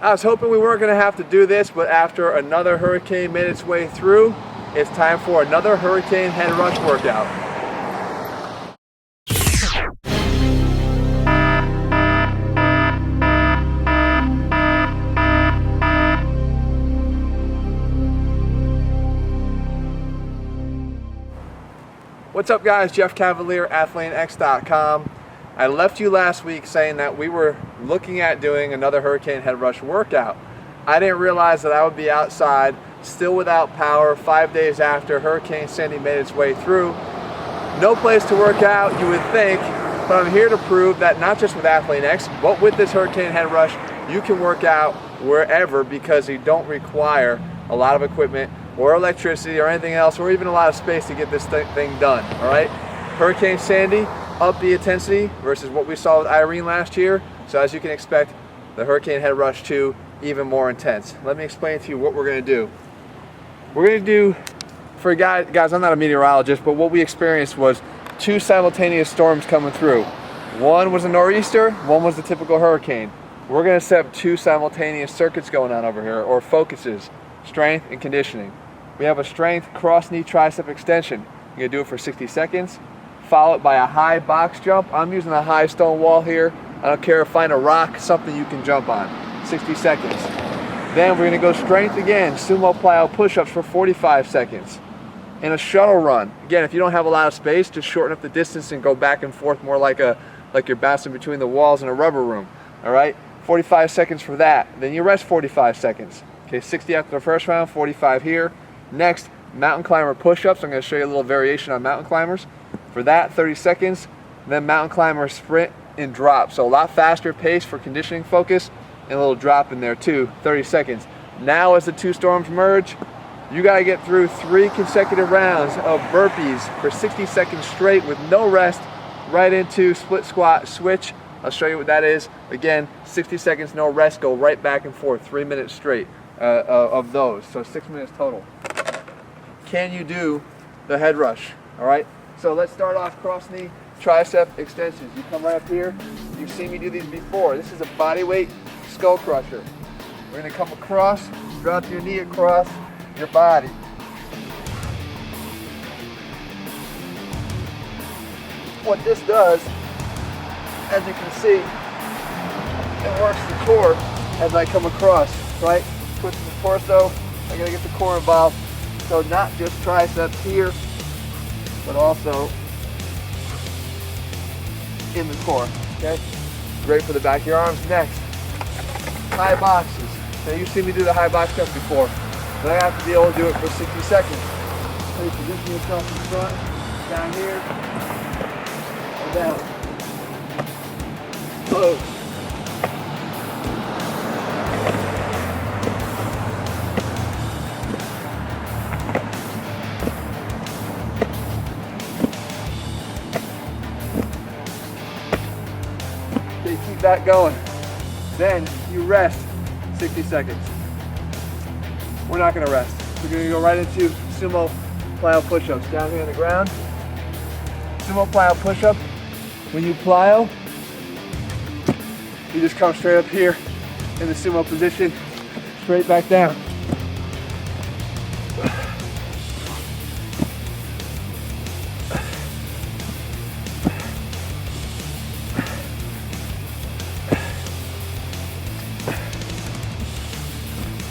I was hoping we weren't going to have to do this, but after another hurricane made its way through, it's time for another Hurricane Headrush workout. What's up guys, Jeff Cavalier, ATHLEAN-X.com. I left you last week saying that we were looking at doing another Hurricane Headrush workout. I didn't realize that I would be outside, still without power, 5 days after Hurricane Sandy made its way through. No place to work out, you would think, but I'm here to prove that not just with ATHLEAN-X, but with this Hurricane Headrush, you can work out wherever because you don't require a lot of equipment or electricity or anything else, or even a lot of space to get this thing done, all right? Hurricane Sandy upped the intensity versus what we saw with Irene last year, so as you can expect, the Hurricane Headrush 2 even more intense. Let me explain to you what we're gonna do. We're gonna do, for guys, I'm not a meteorologist, but what we experienced was 2 simultaneous storms coming through. One was a nor'easter, one was the typical hurricane. We're gonna set up 2 simultaneous circuits going on over here, or focuses, strength and conditioning. We have a strength cross-knee tricep extension. You're gonna do it for 60 seconds, followed by a high box jump. I'm using a high stone wall here. I don't care, find a rock, something you can jump on. 60 seconds. Then we're gonna go strength again, Sumo Plyo push-ups for 45 seconds. And a shuttle run. Again, if you don't have a lot of space, just shorten up the distance and go back and forth more like you're bouncing between the walls in a rubber room, all right? 45 seconds for that. Then you rest 45 seconds. Okay, 60 after the first round, 45 here. Next, mountain climber push-ups. I'm going to show you a little variation on mountain climbers. For that, 30 seconds. Then mountain climber sprint and drop. So a lot faster pace for conditioning focus and a little drop in there too, 30 seconds. Now as the 2 storms merge, you got to get through 3 consecutive rounds of burpees for 60 seconds straight with no rest, right into split squat switch. I'll show you what that is. Again, 60 seconds, no rest, go right back and forth, 3 minutes straight of those. So 6 minutes total. Can you do the head rush? All right, so let's start off cross knee tricep extensions. You come right up here. You've seen me do these before. This is a body weight skull crusher. We're gonna come across, drop your knee across your body. What this does, as you can see, it works the core as I come across, right? Push the torso, I gotta get the core involved. So not just triceps here, but also in the core, okay? Great for the back of your arms. Next, high boxes. Now you've seen me do the high box jump before, but I have to be able to do it for 60 seconds. So you position yourself in front, down here, and down. Close. Keep that going. Then you rest 60 seconds. We're not going to rest. We're going to go right into Sumo Plyo push-ups. Down here on the ground. Sumo Plyo push-up. When you plyo, you just come straight up here in the sumo position, straight back down.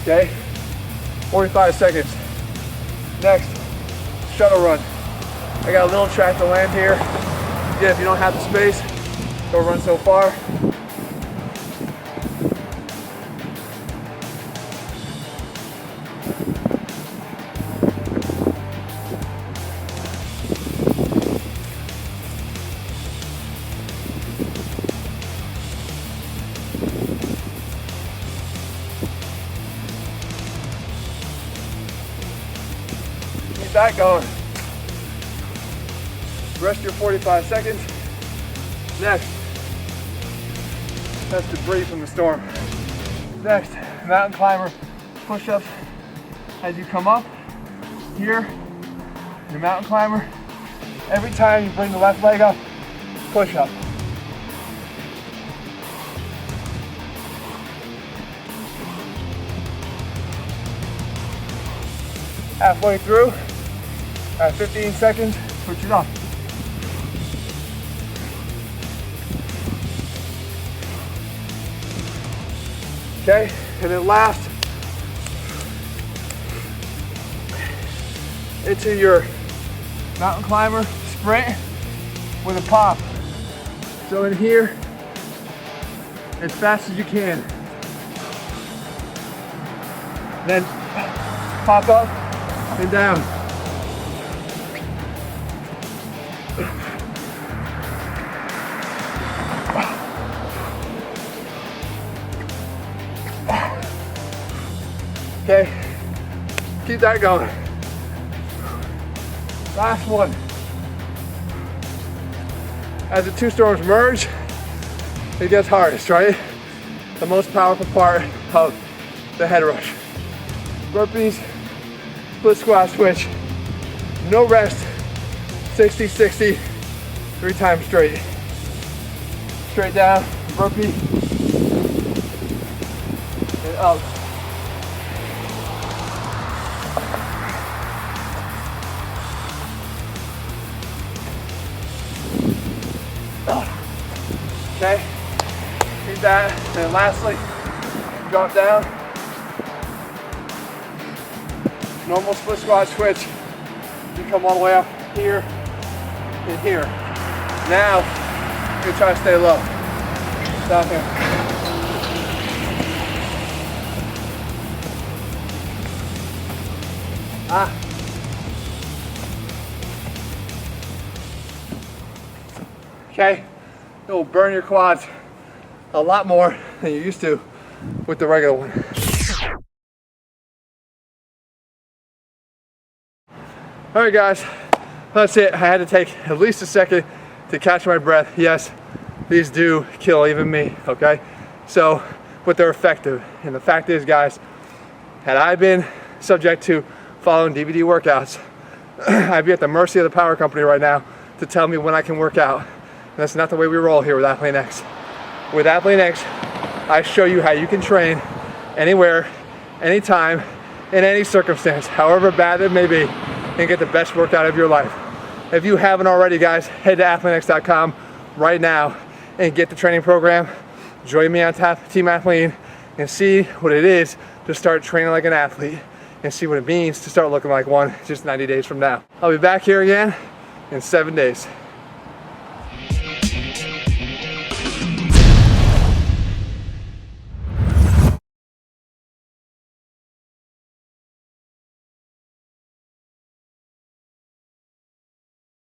Okay, 45 seconds. Next, shuttle run. I got a little track to land here. Again, if you don't have the space, go run so far. Keep that going. Rest your 45 seconds. Next, that's debris from the storm. Next, mountain climber push-ups. As you come up here, your mountain climber, every time you bring the left leg up, push up. Halfway through, at 15 seconds, switch it off. Okay, and then last, into your mountain climber sprint with a pop. So in here, as fast as you can. Then pop up and down. Okay, keep that going. Last one. As the two storms merge, it gets hardest, right? The most powerful part of the head rush. Burpees, split squat switch, no rest, 60, 60, 3 times straight. Straight down, burpee, and up. Okay, keep that, and then lastly, drop down. Normal split squat switch. You come all the way up here and here. Now, you try to stay low. Down here. Okay, it will burn your quads a lot more than you used to with the regular one. All right, guys, that's it. I had to take at least a second to catch my breath. Yes, these do kill even me, okay? So, but they're effective. And the fact is, guys, had I been subject to following DVD workouts, I'd be at the mercy of the power company right now to tell me when I can work out. And that's not the way we roll here with ATHLEAN-X. With ATHLEAN-X, I show you how you can train anywhere, anytime, in any circumstance, however bad it may be, and get the best workout of your life. If you haven't already, guys, head to ATHLEAN-X.com right now and get the training program. Join me on Team Athlean and see what it is to start training like an athlete and see what it means to start looking like one just 90 days from now. I'll be back here again in 7 days.